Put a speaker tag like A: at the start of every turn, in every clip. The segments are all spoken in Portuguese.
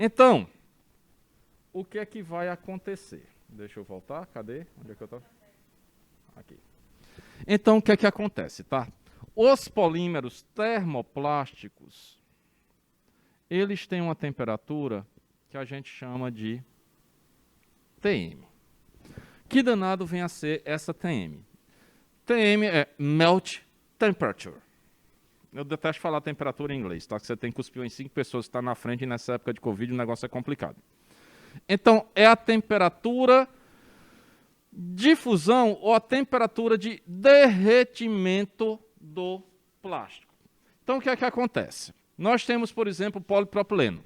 A: Então, o que é que vai acontecer? Deixa eu voltar, cadê? Onde é que eu estou? Aqui. Então, o que é que acontece, tá? Os polímeros termoplásticos, eles têm uma temperatura que a gente chama de TM. Que danado vem a ser essa TM? TM é Melt Temperature. Eu detesto falar temperatura em inglês, tá? Que você tem que cuspir em 5 pessoas que estão na frente e nessa época de Covid o negócio é complicado. Então, é a temperatura de fusão ou a temperatura de derretimento do plástico. Então, o que é que acontece? Nós temos, por exemplo, o polipropileno.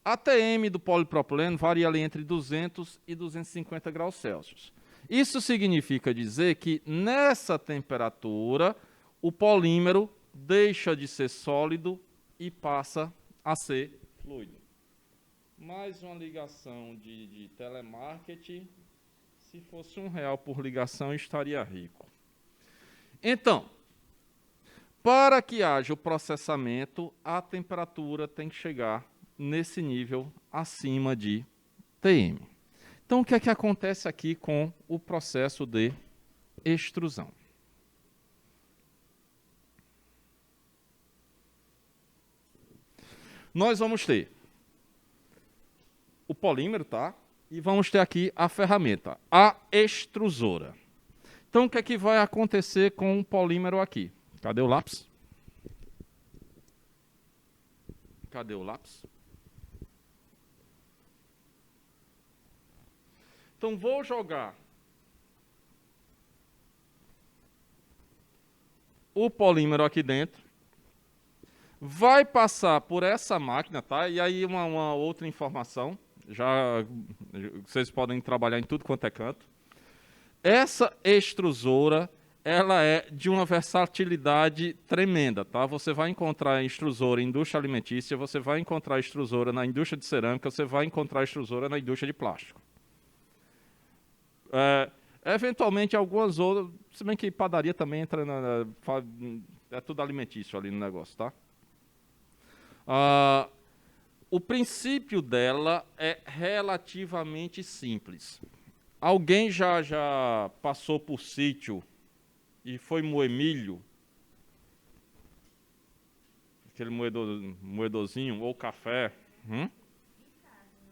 A: A TM do polipropileno varia ali entre 200 e 250 graus Celsius. Isso significa dizer que, nessa temperatura, o polímero deixa de ser sólido e passa a ser fluido. Mais uma ligação de telemarketing. Se fosse R$1 por ligação, eu estaria rico. Então, para que haja o processamento, a temperatura tem que chegar nesse nível acima de TM. Então, o que é que acontece aqui com o processo de extrusão? Nós vamos ter o polímero, tá? E vamos ter aqui a ferramenta, a extrusora. Então, o que é que vai acontecer com o polímero aqui? Cadê o lápis? Cadê o lápis? Então, vou jogar o polímero aqui dentro. Vai passar por essa máquina, tá? E aí uma outra informação. Já vocês podem trabalhar em tudo quanto é canto. Essa extrusora, ela é de uma versatilidade tremenda, tá? Você vai encontrar extrusora em indústria alimentícia, você vai encontrar extrusora na indústria de cerâmica, você vai encontrar extrusora na indústria de plástico. Eventualmente, algumas outras, se bem que padaria também entra é tudo alimentício ali no negócio, tá? O princípio dela é relativamente simples. Alguém já passou por sítio e foi moer milho? Aquele moedorzinho, ou café?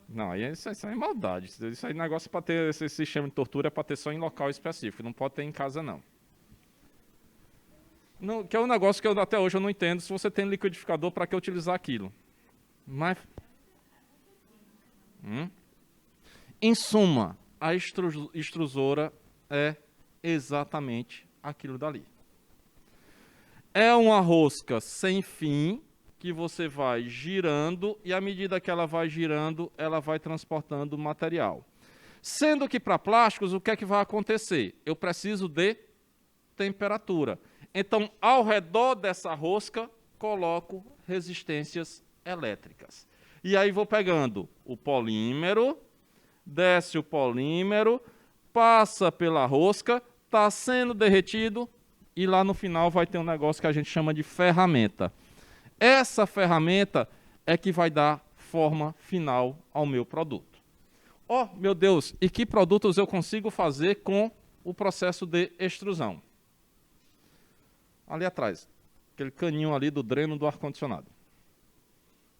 A: Não, isso é maldade. Isso aí é negócio para ter esse sistema de tortura é para ter só em local específico. Não pode ter em casa, não. Que é um negócio que até hoje eu não entendo. Se você tem liquidificador, para que utilizar aquilo? Mas, em suma, a extrusora é exatamente aquilo dali. É uma rosca sem fim que você vai girando e à medida que ela vai girando, ela vai transportando o material. Sendo que para plásticos, o que é que vai acontecer? Eu preciso de temperatura. Então, ao redor dessa rosca, coloco resistências elétricas. E aí vou pegando o polímero, desce o polímero, passa pela rosca, está sendo derretido e lá no final vai ter um negócio que a gente chama de ferramenta. Essa ferramenta é que vai dar forma final ao meu produto. Oh, meu Deus, e que produtos eu consigo fazer com o processo de extrusão? Ali atrás, aquele caninho ali do dreno do ar-condicionado.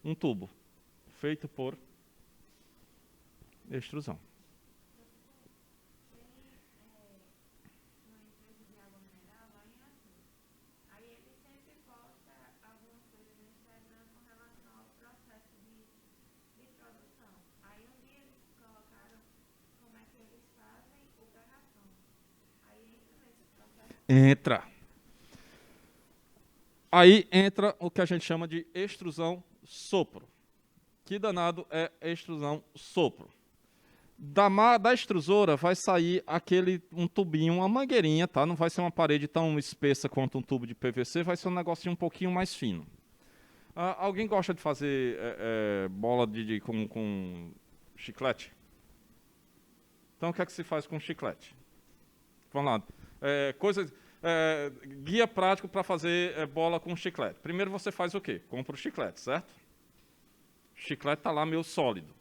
A: Um tubo feito por extrusão. Entra. Aí entra o que a gente chama de extrusão sopro. Que danado é extrusão sopro? Da extrusora vai sair um tubinho, uma mangueirinha, tá? Não vai ser uma parede tão espessa quanto um tubo de PVC, vai ser um negocinho um pouquinho mais fino. Alguém gosta de fazer bola com chiclete? Então o que é que se faz com chiclete? Vamos lá. Guia prático para fazer bola com chiclete. Primeiro você faz o quê? Compra o chiclete, certo? chiclete está lá meio sólido.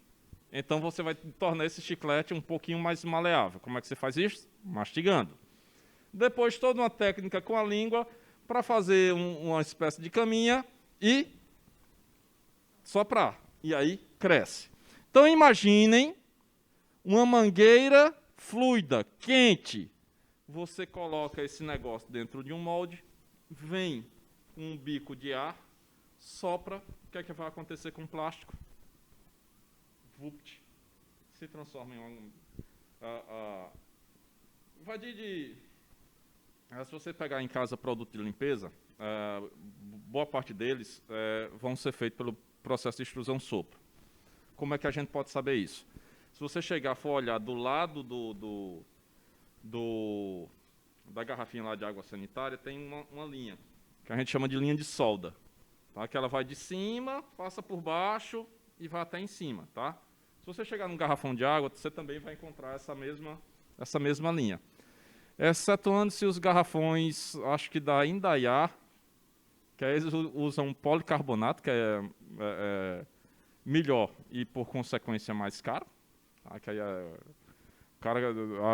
A: Então você vai tornar esse chiclete um pouquinho mais maleável. Como é que você faz isso? Mastigando. Depois toda uma técnica com a língua para fazer uma espécie de caminha e soprar. E aí cresce. Então imaginem uma mangueira fluida, quente. Você coloca esse negócio dentro de um molde, vem um bico de ar, sopra. O que é que vai acontecer com o plástico? Vupt, se transforma em vai se você pegar em casa produto de limpeza, boa parte deles vão ser feitos pelo processo de extrusão sopro. Como é que a gente pode saber isso? Se você chegar e for olhar do lado da garrafinha lá de água sanitária, tem uma linha, que a gente chama de linha de solda. Tá? Que ela vai de cima, passa por baixo e vai até em cima. Tá? Se você chegar num garrafão de água, você também vai encontrar essa mesma linha. Excetuando-se os garrafões, acho que da Indaiá, que aí eles usam policarbonato, que é melhor e, por consequência, mais caro. Tá? Que aí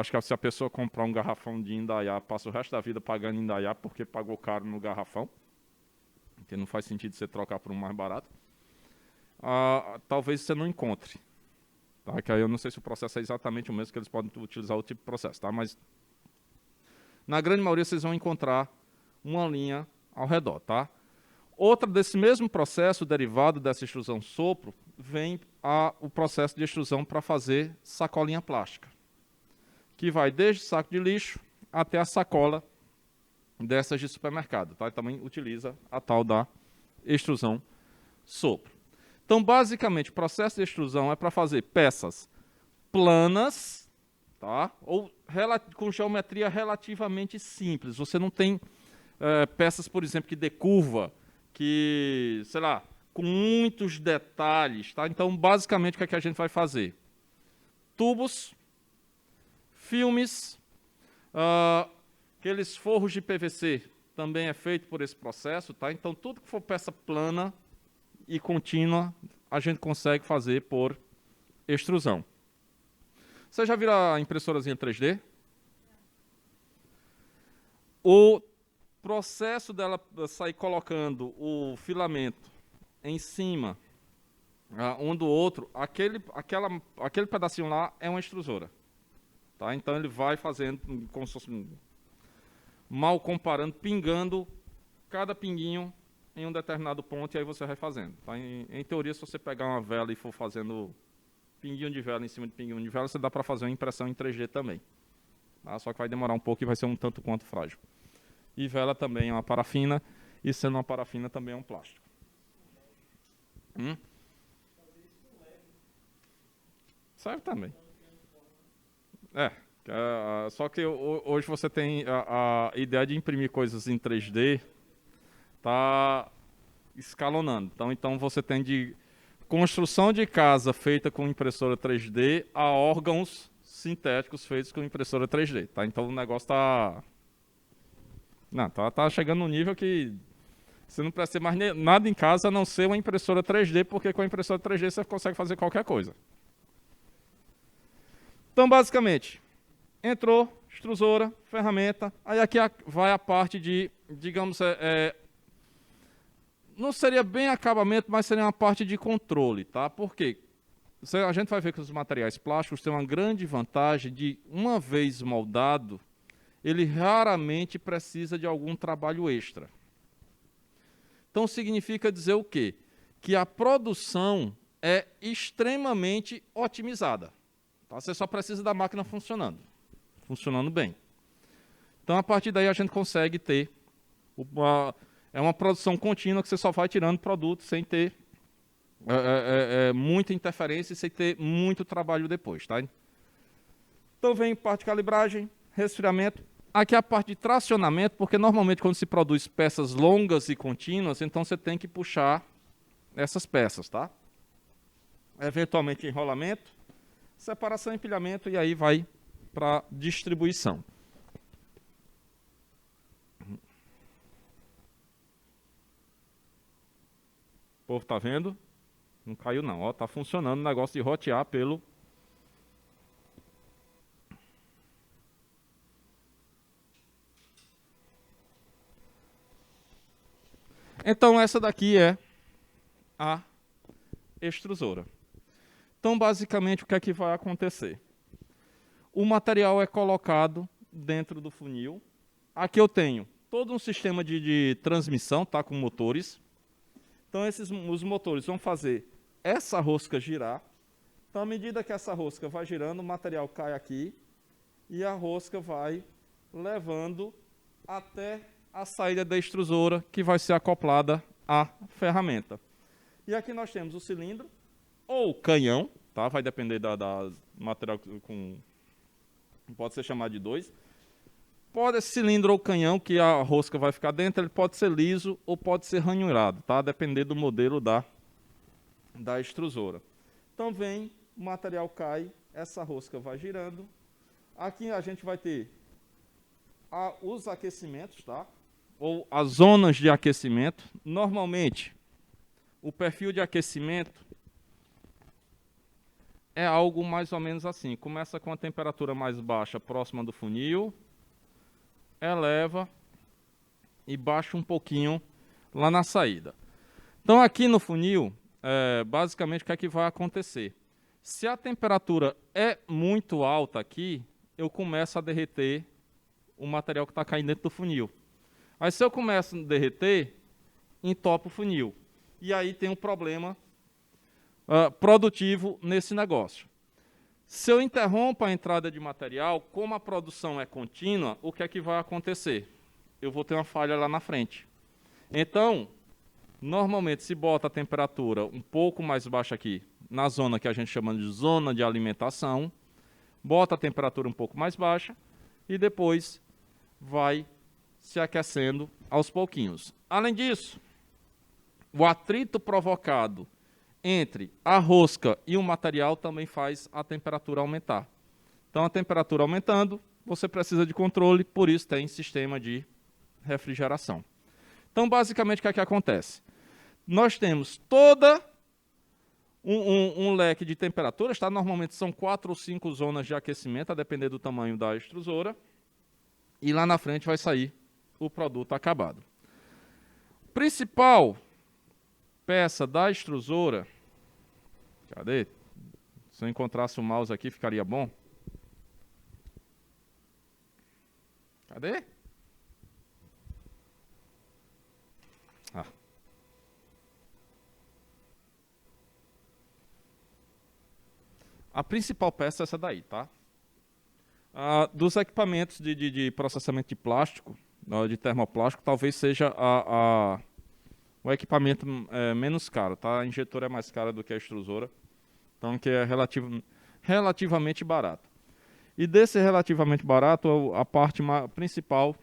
A: acho que se a pessoa comprar um garrafão de Indaiá, passa o resto da vida pagando Indaiá porque pagou caro no garrafão. Porque não faz sentido você trocar por um mais barato. Talvez você não encontre. Tá? Que aí eu não sei se o processo é exatamente o mesmo, que eles podem utilizar o tipo de processo. Tá? Mas, na grande maioria, vocês vão encontrar uma linha ao redor. Tá? Outra desse mesmo processo, derivado dessa extrusão sopro, vem o processo de extrusão para fazer sacolinha plástica, que vai desde saco de lixo até a sacola dessas de supermercado. Tá? E também utiliza a tal da extrusão sopro. Então, basicamente, o processo de extrusão é para fazer peças planas, tá? Ou com geometria relativamente simples. Você não tem peças, por exemplo, que dê curva, que, sei lá, com muitos detalhes. Tá? Então, basicamente, o que é que a gente vai fazer? Tubos, filmes, aqueles forros de PVC também é feito por esse processo. Tá? Então, tudo que for peça plana e contínua, a gente consegue fazer por extrusão. Você já viu a impressorazinha 3D? O processo dela sair colocando o filamento em cima um do outro, aquele pedacinho lá é uma extrusora. Tá? Então ele vai fazendo, como se fosse, mal comparando, pingando cada pinguinho em um determinado ponto e aí você vai fazendo. Tá? Em teoria, se você pegar uma vela e for fazendo pinguinho de vela em cima de pinguinho de vela, você dá para fazer uma impressão em 3D também. Tá? Só que vai demorar um pouco e vai ser um tanto quanto frágil. E vela também é uma parafina, e sendo uma parafina também é um plástico. Serve também. Só que hoje você tem a ideia de imprimir coisas em 3D, tá escalonando. Então você tem de construção de casa feita com impressora 3D a órgãos sintéticos feitos com impressora 3D. Tá? Então o negócio tá chegando no nível que você não precisa ter mais nada em casa a não ser uma impressora 3D, porque com a impressora 3D você consegue fazer qualquer coisa. Então, basicamente, entrou, extrusora, ferramenta, aí aqui vai a parte de, digamos, não seria bem acabamento, mas seria uma parte de controle, tá? Por quê? A gente vai ver que os materiais plásticos têm uma grande vantagem de, uma vez moldado, ele raramente precisa de algum trabalho extra. Então, significa dizer o quê? Que a produção é extremamente otimizada. Tá? Você só precisa da máquina funcionando bem. Então, a partir daí, a gente consegue ter uma produção contínua que você só vai tirando produto sem ter muita interferência e sem ter muito trabalho depois. Tá? Então, vem parte de calibragem, resfriamento. Aqui é a parte de tracionamento, porque normalmente quando se produz peças longas e contínuas, então você tem que puxar essas peças. Tá? Eventualmente, enrolamento, separação, empilhamento, e aí vai para distribuição. O povo está vendo? Não caiu não, ó, tá funcionando o negócio de rotear pelo... Então essa daqui é a extrusora. Então basicamente o que é que vai acontecer? O material é colocado dentro do funil. Aqui eu tenho todo um sistema de transmissão, tá, com motores. Então os motores vão fazer essa rosca girar. Então à medida que essa rosca vai girando, o material cai aqui e a rosca vai levando até a saída da extrusora, que vai ser acoplada à ferramenta. E aqui nós temos o cilindro ou canhão, tá? Vai depender da material com... Pode ser chamado de dois. Pode ser cilindro ou canhão, que a rosca vai ficar dentro, ele pode ser liso ou pode ser ranhurado, tá? Depender do modelo da extrusora. Então vem, o material cai, essa rosca vai girando. Aqui a gente vai ter os aquecimentos, tá? Ou as zonas de aquecimento. Normalmente, o perfil de aquecimento é algo mais ou menos assim. Começa com a temperatura mais baixa, próxima do funil, eleva e baixa um pouquinho lá na saída. Então aqui no funil, basicamente o que é que vai acontecer? Se a temperatura é muito alta aqui, eu começo a derreter o material que está caindo dentro do funil. Aí se eu começo a derreter, entope o funil. E aí tem um problema produtivo nesse negócio. Se eu interrompo a entrada de material, como a produção é contínua, o que é que vai acontecer? Eu vou ter uma falha lá na frente. Então, normalmente se bota a temperatura um pouco mais baixa aqui, na zona que a gente chama de zona de alimentação, bota a temperatura um pouco mais baixa e depois vai se aquecendo aos pouquinhos. Além disso, o atrito provocado entre a rosca e o material também faz a temperatura aumentar. Então, a temperatura aumentando, você precisa de controle, por isso tem sistema de refrigeração. Então, basicamente, o que é que acontece? Nós temos toda um leque de temperaturas, tá? Normalmente são 4 ou 5 zonas de aquecimento, a depender do tamanho da extrusora. E lá na frente vai sair o produto acabado. Principal peça da extrusora... Cadê? Se eu encontrasse o mouse aqui, ficaria bom. Cadê? Ah. A principal peça é essa daí, tá? Dos equipamentos de processamento de plástico, de termoplástico, talvez seja o equipamento menos caro, tá? A injetora é mais cara do que a extrusora, então que é relativamente barato. E desse relativamente barato, a parte principal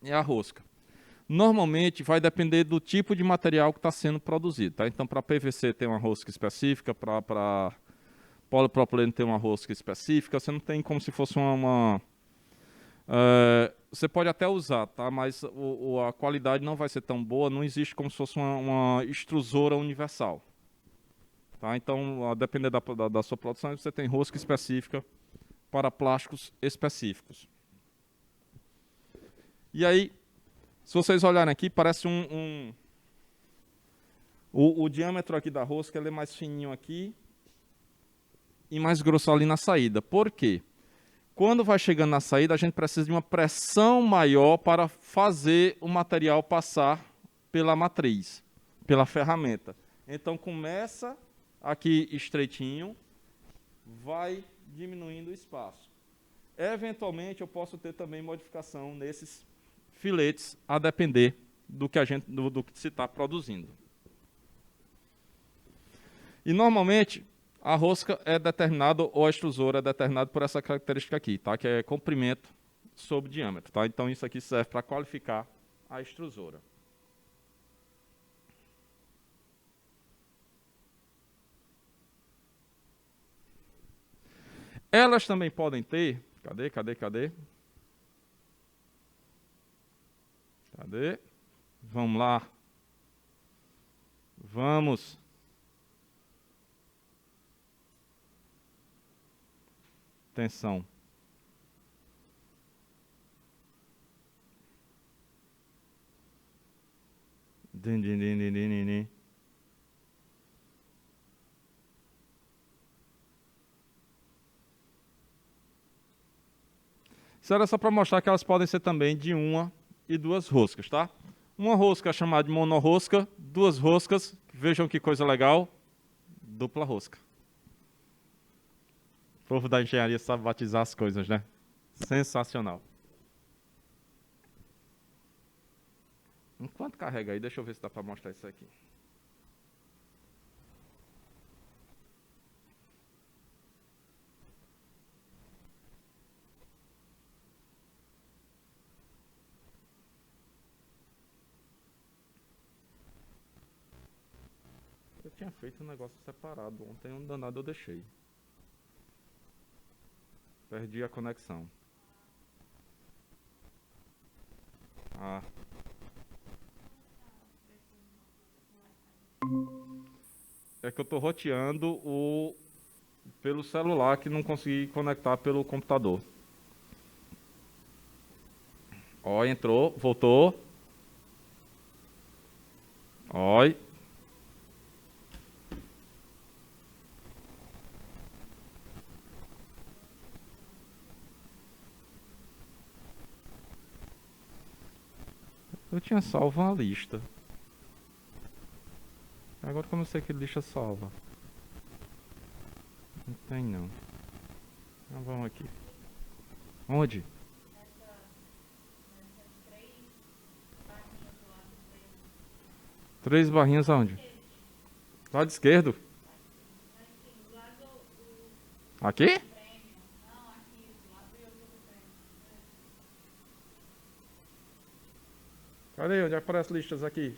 A: é a rosca. Normalmente vai depender do tipo de material que está sendo produzido, tá? Então, para PVC tem uma rosca específica, para polipropileno tem uma rosca específica, você não tem como se fosse você pode até usar, tá? Mas a qualidade não vai ser tão boa, não existe como se fosse uma extrusora universal. Tá? Então, a depender da sua produção, você tem rosca específica para plásticos específicos. E aí, se vocês olharem aqui, parece o diâmetro aqui da rosca ele é mais fininho aqui e mais grosso ali na saída. Por quê? Quando vai chegando na saída, a gente precisa de uma pressão maior para fazer o material passar pela matriz, pela ferramenta. Então, começa aqui estreitinho, vai diminuindo o espaço. Eventualmente, eu posso ter também modificação nesses filetes, a depender do que se está produzindo. E, normalmente, a rosca é determinada, ou a extrusora é determinada por essa característica aqui, tá? Que é comprimento sobre diâmetro. Tá? Então, isso aqui serve para qualificar a extrusora. Elas também podem ter... Cadê? Vamos lá. Vamos. tensão. Din, din, din, din, din, din. Isso era só para mostrar que elas podem ser também de 1 e 2 roscas, tá? Uma rosca é chamada de monorrosca, 2 roscas, vejam que coisa legal, dupla rosca. O povo da engenharia sabe batizar as coisas, né? Sensacional. Enquanto carrega aí, deixa eu ver se dá para mostrar isso aqui. Eu tinha feito um negócio separado ontem, um danado eu deixei. Perdi a conexão. Ah. É que eu tô roteando pelo celular que não consegui conectar pelo computador. Ó, entrou, voltou. Oi. Eu tinha salvo uma lista. Agora como eu sei que lista salva? Não tem não. Então vamos aqui. Onde? Três barrinhas aonde? Lado esquerdo? Aqui? Cadê? Onde aparece listas aqui?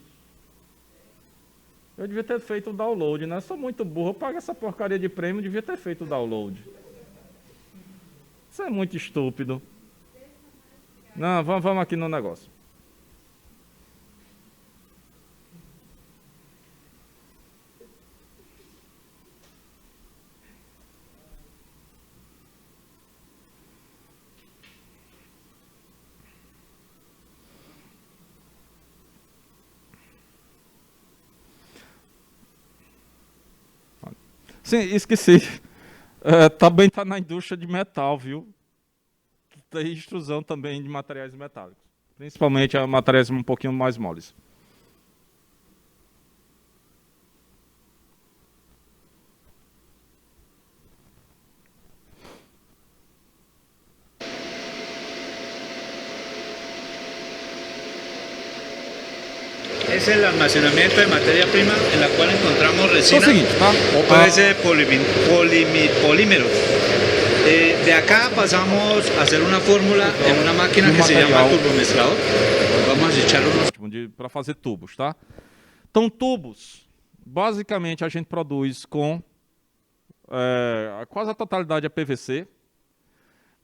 A: Eu devia ter feito o download, né? Eu sou muito burro, eu pago essa porcaria de prêmio, devia ter feito o download. Isso é muito estúpido. Não, vamos aqui no negócio. Sim, esqueci. Também está na indústria de metal, viu? Tem extrusão também de materiais metálicos. Principalmente materiais um pouquinho mais moles.
B: Es el almacenamiento de materia prima en la cual encontramos resina
A: seguinte, tá?
B: o puede ser polímeros. De acá pasamos a hacer una fórmula en una máquina que se llama turbomezclador. Vamos a echar unos...
A: Para fazer tubos, tá? Então, tubos, basicamente a gente produz com quase a totalidade é PVC.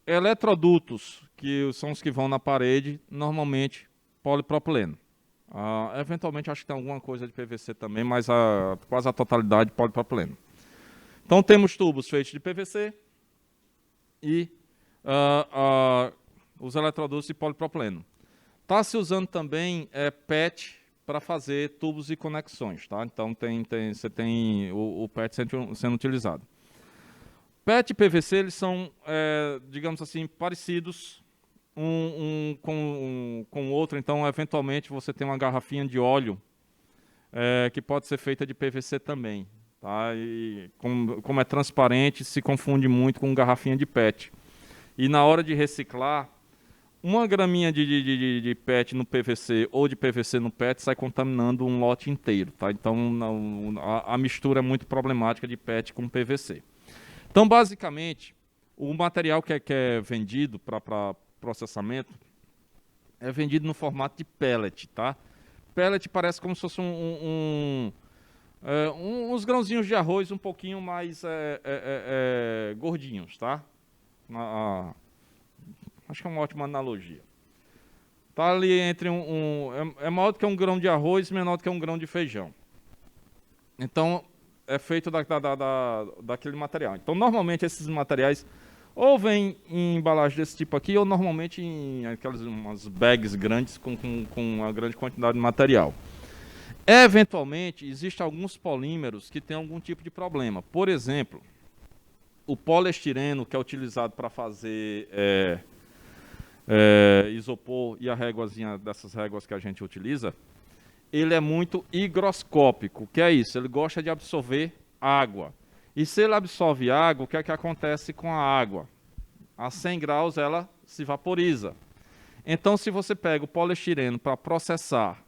A: Eletrodutos, que são os que vão na parede, normalmente polipropileno. Eventualmente acho que tem alguma coisa de PVC também, mas quase a totalidade polipropileno. Então temos tubos feitos de PVC e os eletrodutos de polipropileno. Está se usando também PET para fazer tubos e conexões, tá? Então você tem o PET sendo utilizado. PET e PVC eles são, digamos assim, parecidos com o outro. Então, eventualmente, você tem uma garrafinha de óleo que pode ser feita de PVC também. Tá? E como é transparente, se confunde muito com garrafinha de PET. E na hora de reciclar, uma graminha de PET no PVC ou de PVC no PET sai contaminando um lote inteiro. Tá? Então, a mistura é muito problemática de PET com PVC. Então, basicamente, o material que é vendido para processamento é vendido no formato de pellet, tá? Pellet parece como se fosse uns grãozinhos de arroz um pouquinho mais gordinhos, tá? Acho que é uma ótima analogia. Tá ali entre é maior do que um grão de arroz, menor do que um grão de feijão. Então, é feito daquele material. Então, normalmente, esses materiais Ou vem em embalagem desse tipo aqui, ou normalmente em aquelas umas bags grandes com uma grande quantidade de material. Eventualmente, existem alguns polímeros que têm algum tipo de problema. Por exemplo, o poliestireno, que é utilizado para fazer isopor e a réguazinha dessas réguas que a gente utiliza, ele é muito higroscópico. O que é isso? Ele gosta de absorver água. E se ele absorve água, o que é que acontece com a água? A 100 graus ela se vaporiza. Então, se você pega o poliestireno para processar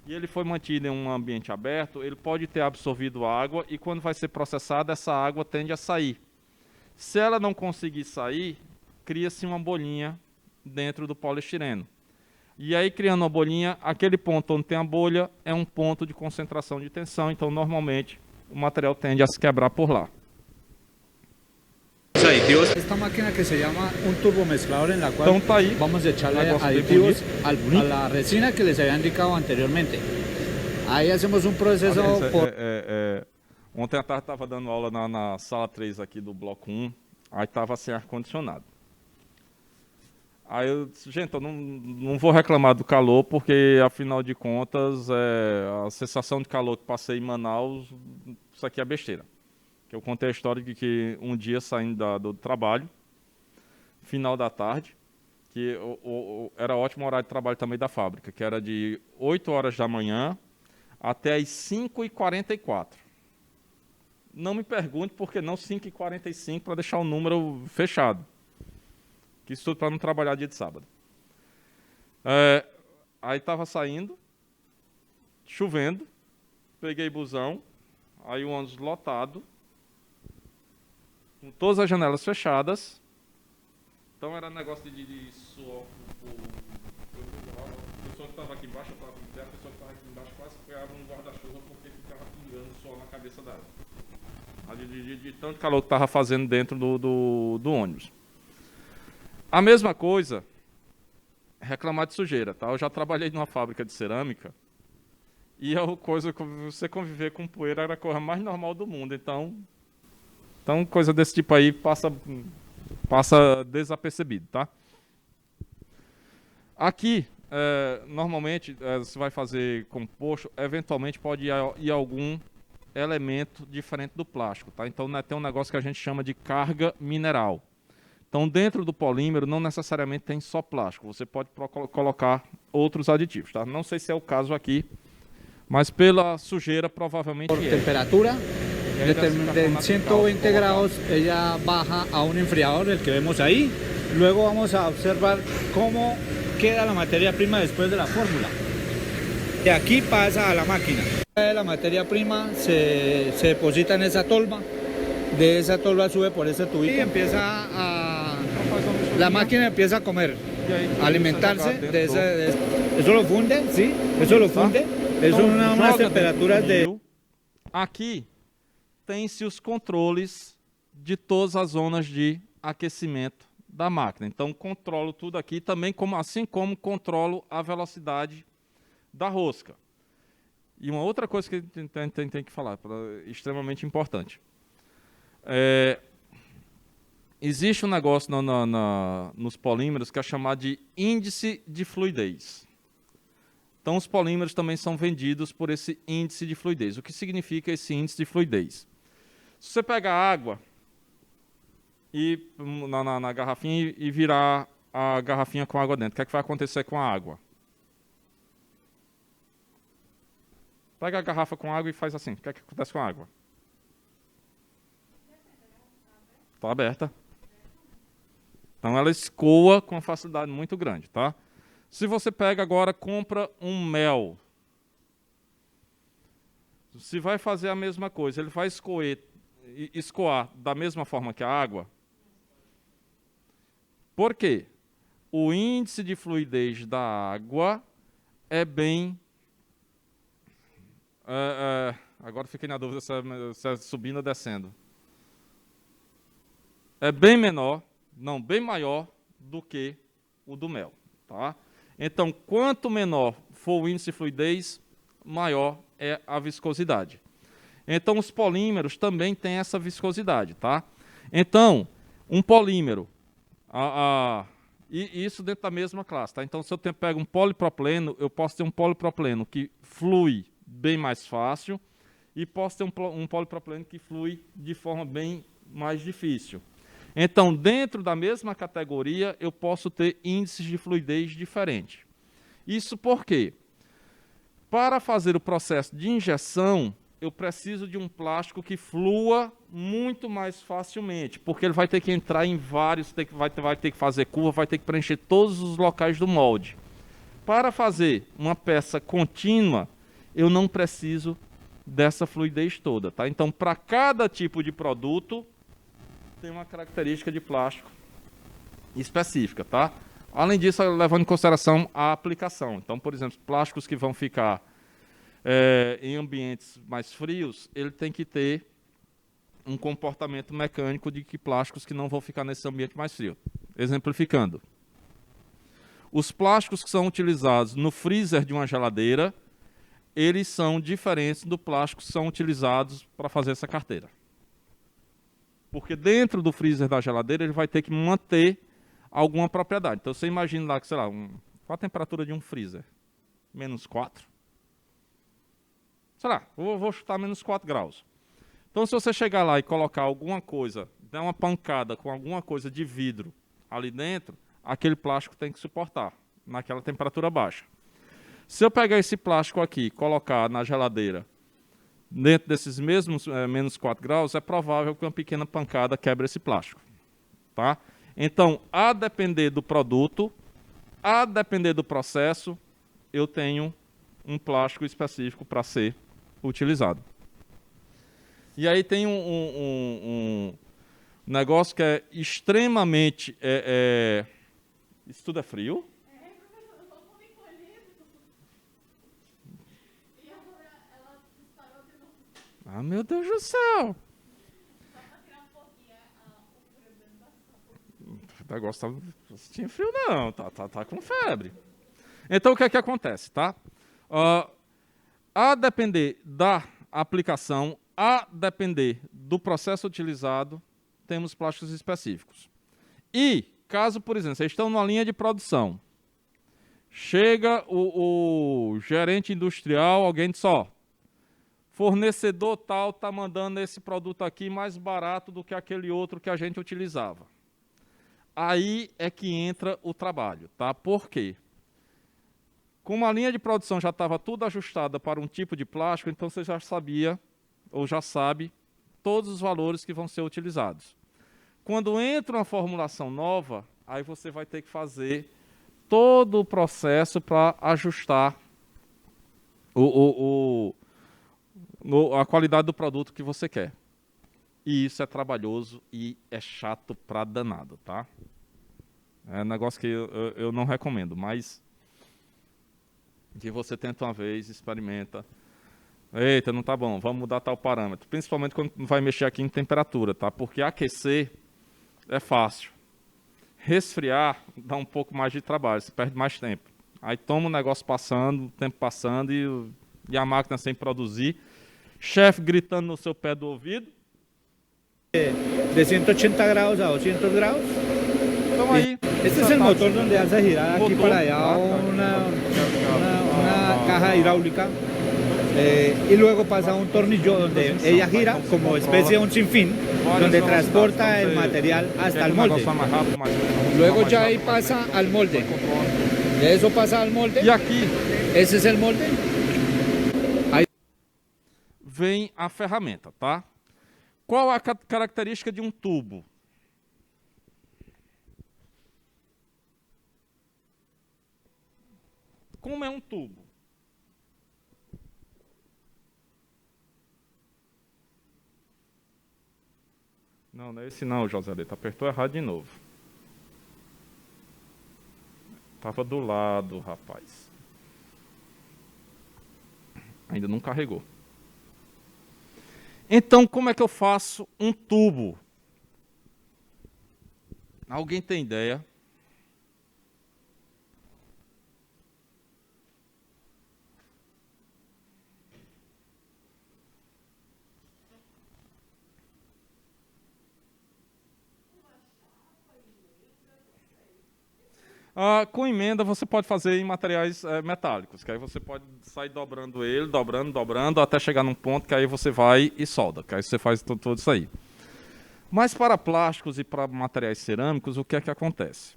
A: e ele foi mantido em um ambiente aberto, ele pode ter absorvido água e quando vai ser processada, essa água tende a sair. Se ela não conseguir sair, cria-se uma bolinha dentro do poliestireno. E aí, criando uma bolinha, aquele ponto onde tem a bolha é um ponto de concentração de tensão, então normalmente o material tende a se quebrar por lá.
C: Esta máquina que se llama un turbomezclador en la cual
A: Então tá aí,
C: vamos a echarle
A: negócio de
C: aditivos
A: bonito.
C: a la resina que les había indicado anteriormente. Ahí hacemos un proceso por...
A: Ontem à tarde estava dando aula na sala 3 aqui do bloco 1, aí estava sem ar-condicionado. Aí eu disse, gente, eu não vou reclamar do calor, porque afinal de contas, a sensação de calor que passei em Manaus, isso aqui é besteira. Eu contei a história de que um dia saindo do trabalho, final da tarde, que era ótimo horário de trabalho também da fábrica, que era de 8 horas da manhã até as 5h44. Não me pergunte por que não 5h45 para deixar o número fechado. Que isso tudo para não trabalhar dia de sábado. Aí estava saindo, chovendo, peguei busão, aí o ônibus lotado, com todas as janelas fechadas. Então era negócio de suor. A pessoa que estava aqui embaixo, eu estava em pé, a pessoa que estava aqui embaixo quase pegava um guarda-chuva porque ficava pingando suor na cabeça dela. De tanto calor que estava fazendo dentro do ônibus. A mesma coisa, reclamar de sujeira, tá? Eu já trabalhei numa fábrica de cerâmica e você conviver com poeira era a coisa mais normal do mundo. Então coisa desse tipo aí passa desapercebido, tá? Aqui, normalmente, você vai fazer composto, eventualmente pode ir algum elemento diferente do plástico, tá? Então tem um negócio que a gente chama de carga mineral. Então, dentro do polímero, não necessariamente tem só plástico. Você pode colocar outros aditivos, tá? Não sei se é o caso aqui, mas pela sujeira, provavelmente
C: por temperatura. De 120 grados ella baja a un enfriador, el que vemos ahí. Luego vamos a observar cómo queda la materia prima después de la fórmula. De aquí pasa a la máquina. La materia prima se deposita en esa tolva. De esa tolva sube por ese tubito y empieza la máquina empieza a comer, a alimentarse de ese. Eso lo funde, sí, eso lo funde. Eso son unas temperaturas de...
A: Aqui tem-se os controles de todas as zonas de aquecimento da máquina. Então, controlo tudo aqui também, assim como controlo a velocidade da rosca. E uma outra coisa que tem que falar, extremamente importante. Existe um negócio nos polímeros que é chamado de índice de fluidez. Então, os polímeros também são vendidos por esse índice de fluidez. O que significa esse índice de fluidez? Se você pegar água na garrafinha e virar a garrafinha com água dentro, o que é que vai acontecer com a água? Pega a garrafa com água e faz assim. O que é que acontece com a água? Está aberta. Então ela escoa com uma facilidade muito grande, tá? Se você pega agora, compra um mel. Se vai fazer a mesma coisa, ele vai escoar da mesma forma que a água. Por quê? O índice de fluidez da água é bem... agora fiquei na dúvida se é subindo ou descendo. É bem menor, não, bem maior do que o do mel, tá? Então, quanto menor for o índice de fluidez, maior é a viscosidade. Então, os polímeros também têm essa viscosidade, tá? Então, Um polímero. E isso dentro da mesma classe, tá? Então, se eu pego um polipropileno, eu posso ter um polipropileno que flui bem mais fácil e posso ter um polipropileno que flui de forma bem mais difícil. Então, dentro da mesma categoria, eu posso ter índices de fluidez diferentes. Isso por quê? Para fazer o processo de injeção, eu preciso de um plástico que flua muito mais facilmente, porque ele vai ter que entrar em vários, vai ter que fazer curva, vai ter que preencher todos os locais do molde. Para fazer uma peça contínua, eu não preciso dessa fluidez toda, tá? Então, para cada tipo de produto, tem uma característica de plástico específica, tá? Além disso, levando em consideração a aplicação. Então, por exemplo, plásticos que vão ficar em ambientes mais frios, ele tem que ter um comportamento mecânico de que plásticos que não vão ficar nesse ambiente mais frio. Exemplificando. Os plásticos que são utilizados no freezer de uma geladeira, eles são diferentes do plástico que são utilizados para fazer essa carteira. Porque dentro do freezer da geladeira, ele vai ter que manter alguma propriedade. Então, você imagina lá, que, sei lá, qual a temperatura de um freezer? -4? Sei lá, vou chutar -4 graus. Então, se você chegar lá e colocar alguma coisa, der uma pancada com alguma coisa de vidro ali dentro, aquele plástico tem que suportar naquela temperatura baixa. Se eu pegar esse plástico aqui e colocar na geladeira, dentro desses mesmos -4 graus, é provável que uma pequena pancada quebre esse plástico. Tá? Então, a depender do produto, a depender do processo, eu tenho um plástico específico para ser utilizado. E aí tem um negócio que é extremamente... Isso tudo é frio?
D: Professor, eu tô encolhido. E agora ela disparou de novo.
A: Ah, meu Deus do céu!
D: Só pra tirar um pouquinho o frio dentro da sala.
A: O negócio não tinha frio não, tá com febre. Então, o que é que acontece, tá? A depender da aplicação, a depender do processo utilizado, temos plásticos específicos. E, caso, por exemplo, vocês estão numa linha de produção, chega o gerente industrial, alguém diz, ó, fornecedor tal está mandando esse produto aqui mais barato do que aquele outro que a gente utilizava. Aí é que entra o trabalho, tá? Por quê? Como a linha de produção já estava tudo ajustada para um tipo de plástico, então você já sabia, ou já sabe, todos os valores que vão ser utilizados. Quando entra uma formulação nova, aí você vai ter que fazer todo o processo para ajustar a qualidade do produto que você quer. E isso é trabalhoso e é chato pra danado, tá? É um negócio que eu não recomendo, mas que você tenta uma vez, experimenta. Eita, não tá bom, vamos mudar tal parâmetro. Principalmente quando vai mexer aqui em temperatura, tá? Porque aquecer é fácil. Resfriar dá um pouco mais de trabalho, você perde mais tempo. Aí toma o negócio passando, o tempo passando e a máquina sem produzir. Chefe gritando no seu pé do ouvido.
C: De 180 grados a 200 grados.
A: Então aí...
C: Este es el motor donde hace girar aquí
A: Motor,
C: para allá una caja hidráulica y luego pasa un tornillo donde ella gira como especie de un sinfín, donde transporta el material hasta el molde. Luego ya ahí pasa al molde. De eso pasa al molde.
A: E aqui
C: Ese es el molde. Ahí
A: vem a ferramenta, tá? Qual a característica de um tubo? Como é um tubo? Não, não é esse não, Joselito. Apertou errado de novo. Tava do lado, rapaz. Ainda não carregou. Então, como é que eu faço um tubo? Alguém tem ideia? Com emenda você pode fazer em materiais metálicos, que aí você pode sair dobrando ele, dobrando, até chegar num ponto que aí você vai e solda, que aí você faz tudo isso aí. Mas para plásticos e para materiais cerâmicos, o que é que acontece?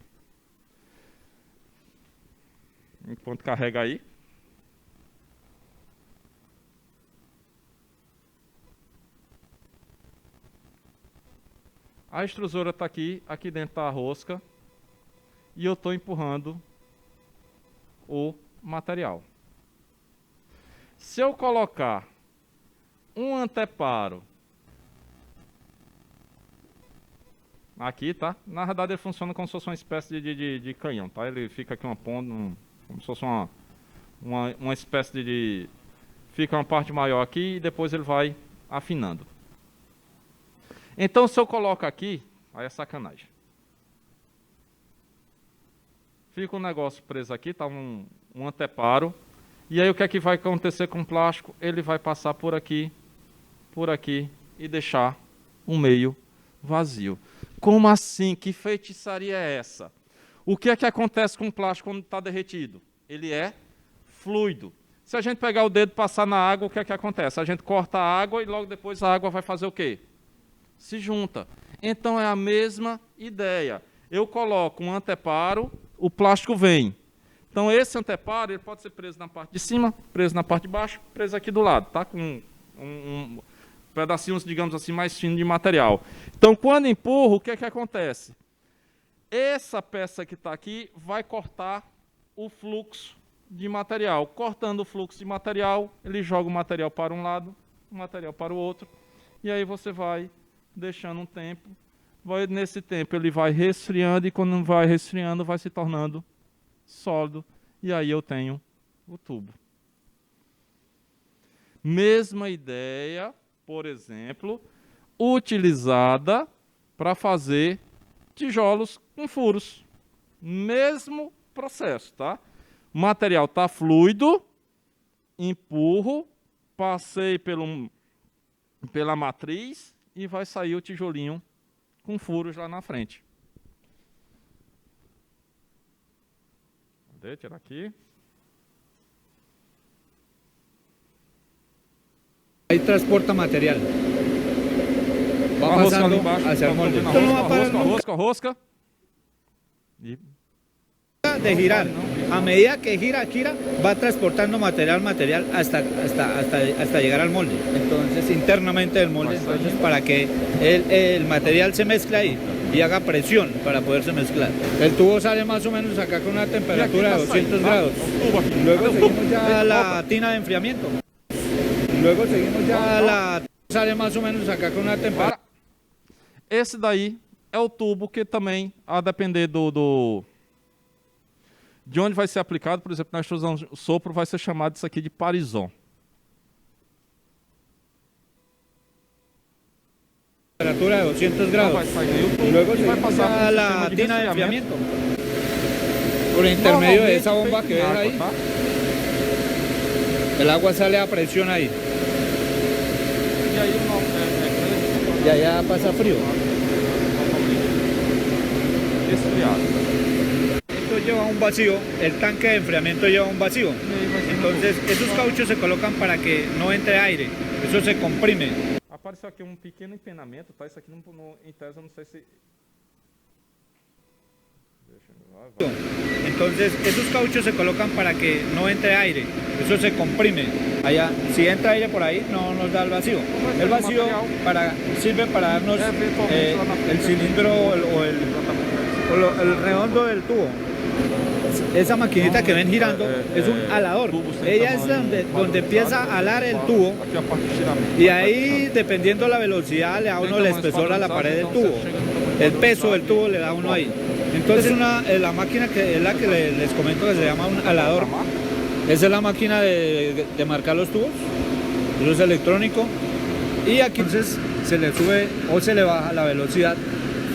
A: Enquanto carrega aí. A extrusora está aqui dentro está a rosca. E eu estou empurrando o material. Se eu colocar um anteparo aqui, tá? Na verdade ele funciona como se fosse uma espécie de canhão, tá? Ele fica aqui uma ponta, como se fosse uma espécie de... Fica uma parte maior aqui e depois ele vai afinando. Então se eu coloco aqui, aí é sacanagem. Fica um negócio preso aqui, tá um anteparo. E aí o que é que vai acontecer com o plástico? Ele vai passar por aqui e deixar o meio vazio. Como assim? Que feitiçaria é essa? O que é que acontece com o plástico quando está derretido? Ele é fluido. Se a gente pegar o dedo e passar na água, o que é que acontece? A gente corta a água e logo depois a água vai fazer o quê? Se junta. Então é a mesma ideia. Eu coloco um anteparo, o plástico vem. Então esse anteparo ele pode ser preso na parte de cima, preso na parte de baixo, preso aqui do lado, tá? Com pedacinhos, digamos assim, mais finos de material. Então quando empurro, o que é que acontece? Essa peça que está aqui vai cortar o fluxo de material. Cortando o fluxo de material, ele joga o material para um lado, o material para o outro, e aí você vai deixando um tempo. Nesse tempo ele vai resfriando e quando vai resfriando vai se tornando sólido e aí eu tenho o tubo. Mesma ideia, por exemplo, utilizada para fazer tijolos com furos. Mesmo processo, tá? O material está fluido, empurro, passei pela matriz e vai sair o tijolinho com furos lá na frente. Cadê? Tirar aqui.
C: Ahí transporta material. Va
A: A rosca ali
C: pasando
A: embaixo.
C: hacia el molde.
A: A
C: Esto no va a parar nunca
A: rosca. E
C: de girar. A medida que gira, va transportando material hasta llegar al molde. Entonces, internamente del molde, entonces, para que el material se mezcle ahí y haga presión para poderse mezclar. El tubo sale más o menos acá con una temperatura de 200 grados. Luego seguimos ya a la tina de enfriamiento. Sale mais ou menos acá com uma temperatura.
A: Esse daí é o tubo que também, a depender de onde vai ser aplicado, por exemplo, na extrusão sopro vai ser chamado isso aqui de parizon.
C: Temperatura de 200 grados.
A: Vai sair daí o tubo
C: Luego
A: e vai passar
C: a
A: por um
C: la
A: sistema de
C: tina de
A: resfriamento.
C: Por intermedio de esa
A: Normalmente
C: bomba
A: feito
C: que
A: em
C: ves
A: água,
C: ahí,
A: tá?
C: el agua sale a presión ahí.
A: E aí
C: Y allá pasa frío.
A: resfriado.
C: Esto lleva un vacío, el tanque de enfriamiento lleva un vacío. Entonces, esos cauchos se colocan para que no entre aire. Eso se comprime.
A: Apareceu aqui um pequeno empenamento, tá? Isso aqui em tese eu não sei se... Deixa eu ver.
C: Entonces, esos cauchos se colocan para que no entre aire. Eso se comprime. Allá, si entra aire por ahí, no nos da el vacío. El vacío sirve para darnos el cilindro o el redondo del tubo. Esa maquinita que ven girando es un alador. Ella es donde empieza a alar el tubo.
A: Aqui a parte de giramento.
C: Y ahí, dependiendo la velocidad, le da uno el espesor a la pared del tubo. El peso del tubo le da uno ahí. Entonces la máquina que es la que les comento que se llama un alador. Esa es la máquina de marcar los tubos. Eso es electrónico. Y aquí entonces se le sube o se le baja la velocidad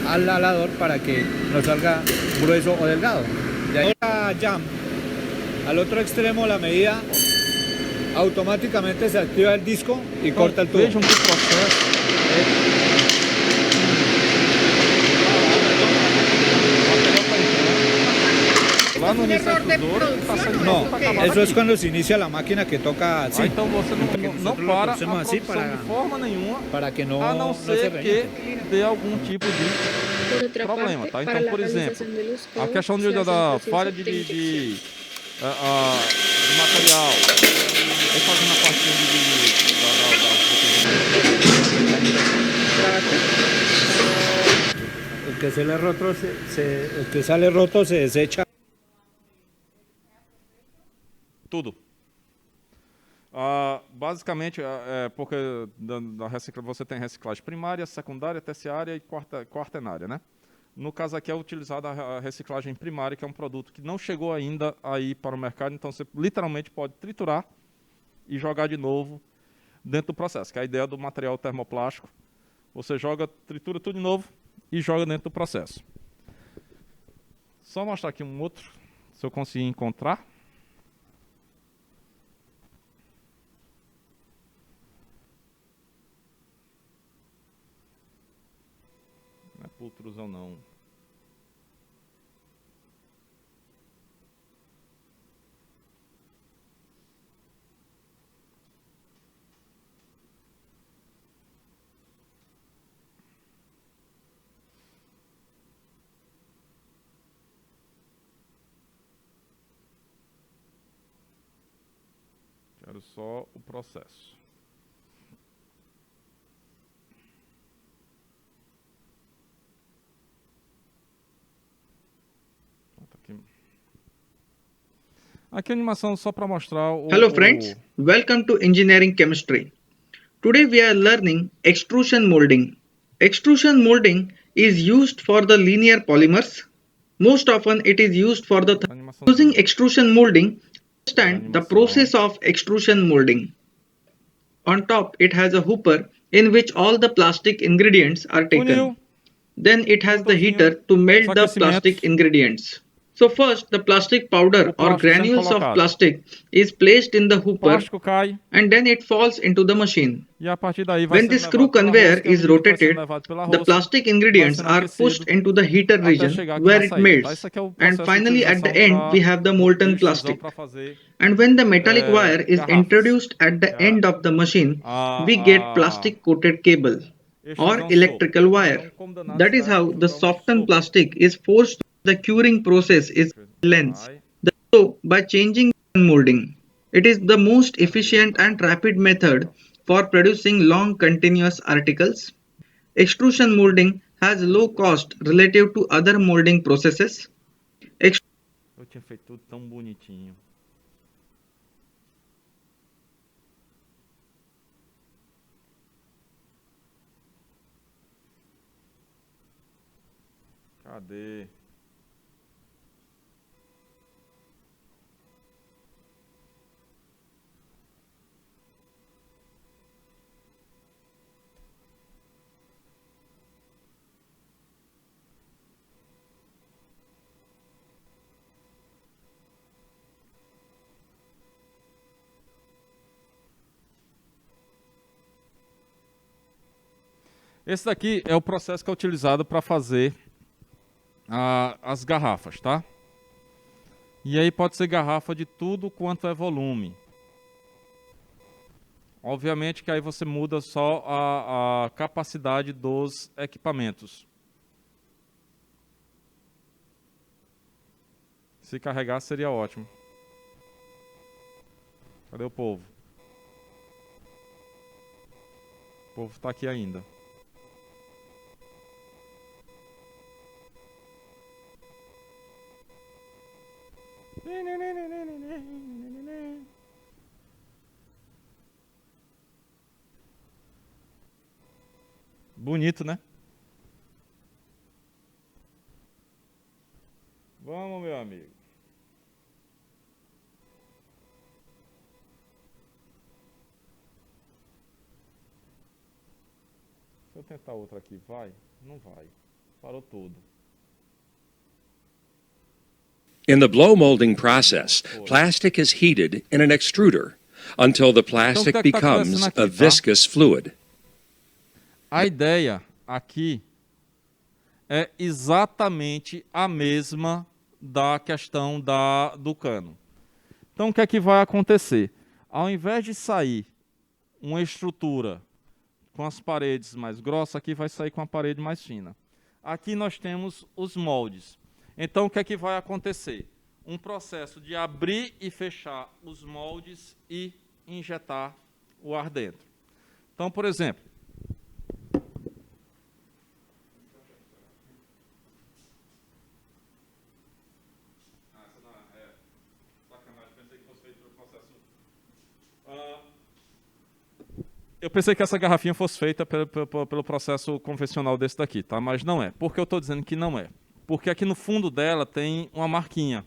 C: al alador para que no salga grueso o delgado. De ahí la jam, al otro extremo la medida, automáticamente se activa el disco y corta el tubo.
A: Vejam que o processo Lá no início da tesoura, tá saindo
C: No,
A: tá acabado
C: eso es
A: aqui.
C: cuando se inicia la máquina que toca así.
A: Ah, então você não
C: nosotros
A: para a
C: lo torcemos así
A: produção de forma nenhuma,
C: para que no,
A: a não
C: no se
A: ser
C: reviente.
A: que dê algum tipo de
E: Por otra
A: problema,
E: parte,
A: tá?
E: para
A: Então,
E: la
A: por exemplo,
E: realización de los
A: a
E: pagos
A: questão
E: se hace un
A: da
E: proceso
A: falha
E: de
A: de
E: inyección.
A: material, aí fazendo a partir
C: El que sale roto el que sale roto se desecha.
A: tudo. Basicamente, porque você tem reciclagem primária, secundária, terciária e quaternária, né? No caso aqui é utilizada a reciclagem primária, que é um produto que não chegou ainda aí para o mercado, então você literalmente pode triturar e jogar de novo dentro do processo, que é a ideia do material termoplástico. Você tritura tudo de novo e joga dentro do processo. Só mostrar aqui um outro, se eu conseguir encontrar. Não é pultrusão não. Quero só o processo. Aqui a animação só para mostrar o...
F: Hello friends, welcome to Engineering Chemistry. Today we are learning extrusion molding. Extrusion molding is used for the linear polymers. Most often it is used for the using extrusion molding. Understand the process of extrusion molding. On top it has a hooper in which all the plastic ingredients are taken. Then it has the heater to melt the plastic ingredients. So first the plastic powder or granules of plastic is placed in the hooper and then it falls into the machine. When the screw conveyor is rotated, the plastic ingredients are pushed into the heater region where it melts, and finally at the end we have the molten plastic. And when the metallic wire is introduced at the end of the machine, we get plastic coated cable or electrical wire. That is how the softened plastic is forced. The curing process is length. So by changing molding, it is the most efficient and rapid method for producing long continuous articles. Extrusion molding has low cost relative to other molding processes.
A: Eu tinha feito tudo tão bonitinho. Cadê? Esse daqui é o processo que é utilizado para fazer as garrafas, tá? E aí pode ser garrafa de tudo quanto é volume. Obviamente que aí você muda só a capacidade dos equipamentos. Se carregar seria ótimo. Cadê o povo? O povo está aqui ainda. Bonito, né? Vamos, meu amigo. Se eu tentar outra aqui, vai? Não vai. Parou tudo.
G: In the blow molding process, plastic is heated in an extruder until the plastic becomes a viscous fluid.
A: A ideia aqui é exatamente a mesma da questão do cano. Então, o que é que vai acontecer? Ao invés de sair uma estrutura com as paredes mais grossas, aqui vai sair com a parede mais fina. Aqui nós temos os moldes. Então, o que é que vai acontecer? Um processo de abrir e fechar os moldes e injetar o ar dentro. Então, por exemplo, eu pensei que essa garrafinha fosse feita pelo processo convencional desse daqui, tá? Mas não é. Por que eu estou dizendo que não é? Porque aqui no fundo dela tem uma marquinha.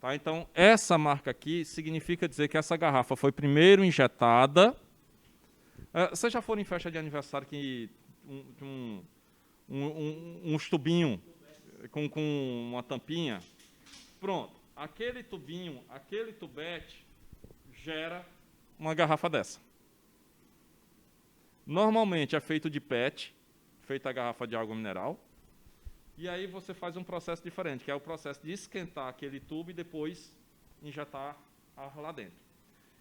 A: Tá? Então, essa marca aqui significa dizer que essa garrafa foi primeiro injetada. Vocês já foram em festa de aniversário que uns tubinhos com uma tampinha? Pronto. Aquele tubinho, aquele tubete gera uma garrafa dessa. Normalmente é feito de PET, feita a garrafa de água mineral. E aí você faz um processo diferente, que é o processo de esquentar aquele tubo e depois injetar ar lá dentro.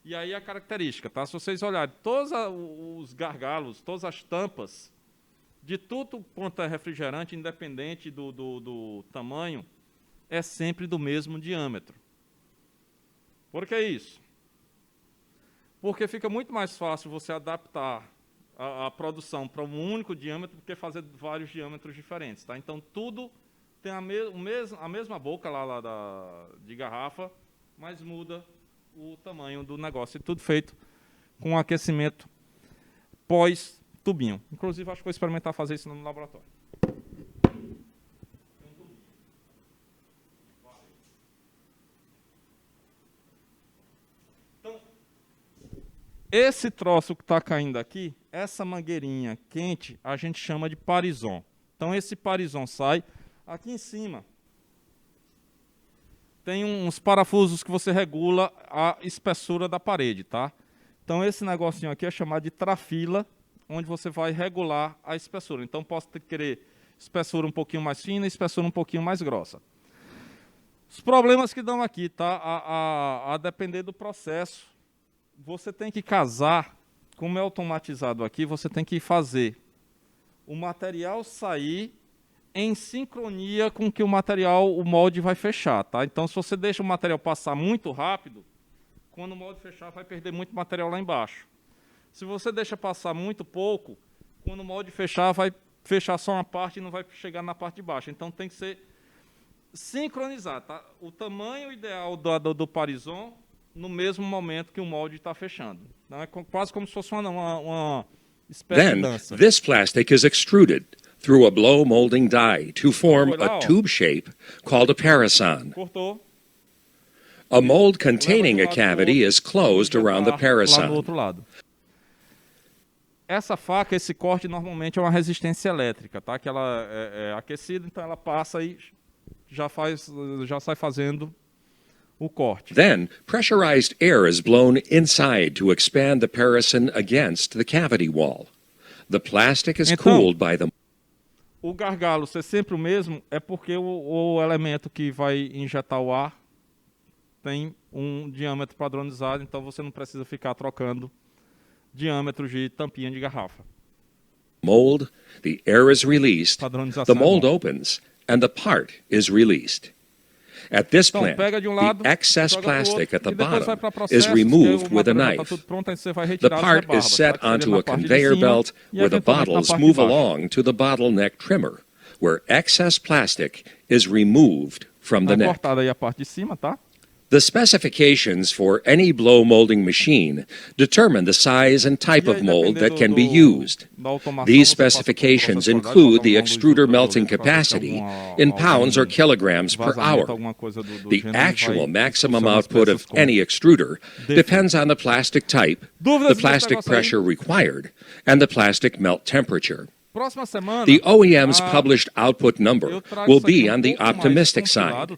A: E aí a característica, tá? Se vocês olharem, todos os gargalos, todas as tampas, de tudo quanto é refrigerante, independente do tamanho, é sempre do mesmo diâmetro. Por que isso? Porque fica muito mais fácil você adaptar a produção para um único diâmetro do que fazer vários diâmetros diferentes. Tá? Então, tudo tem a mesma boca lá de garrafa, mas muda o tamanho do negócio. E tudo feito com aquecimento pós-tubinho. Inclusive, acho que vou experimentar fazer isso no laboratório. Esse troço que está caindo aqui, essa mangueirinha quente, a gente chama de parison. Então, esse parison sai. Aqui em cima tem uns parafusos que você regula a espessura da parede, tá? Então, esse negocinho aqui é chamado de trafila, onde você vai regular a espessura. Então, posso querer espessura um pouquinho mais fina e espessura um pouquinho mais grossa. Os problemas que dão aqui, tá? A depender do processo, você tem que casar, como é automatizado aqui, você tem que fazer o material sair em sincronia com que o molde vai fechar, tá? Então, se você deixa o material passar muito rápido, quando o molde fechar, vai perder muito material lá embaixo. Se você deixa passar muito pouco, quando o molde fechar, vai fechar só uma parte e não vai chegar na parte de baixo. Então, tem que ser sincronizado, tá? O tamanho ideal do parison no mesmo momento que o molde está fechando. Então, é quase como se fosse uma espécie de dança.
G: Then, this plastic is extruded through a blow molding die to form a tube shape called a parison.
A: Cortou.
G: A mold containing a cavity is closed around the
A: Lá no
G: parison.
A: outro lado. Essa faca, esse corte, normalmente é uma resistência elétrica, tá? Que ela é aquecida, então ela passa e já sai fazendo o corte.
G: Then, pressurized air is blown inside to expand the parison against the cavity wall. The plastic is cooled by the...
A: O gargalo ser sempre o mesmo é porque o elemento que vai injetar o ar tem um diâmetro padronizado, então você não precisa ficar trocando diâmetros de tampinha de garrafa.
G: Mold, the air is released, the mold opens, and the part is released. At this plant, the excess plastic at the bottom is removed with a knife. The part is set onto a conveyor belt where the bottles move along to the bottleneck trimmer, where excess plastic is removed from the neck. The specifications for any blow molding machine determine the size and type of mold that can be used. These specifications include the extruder melting capacity in pounds or kilograms per hour. The actual maximum output of any extruder depends on the plastic type, the plastic pressure required, and the plastic melt temperature. The OEM's published output number will be on the optimistic side.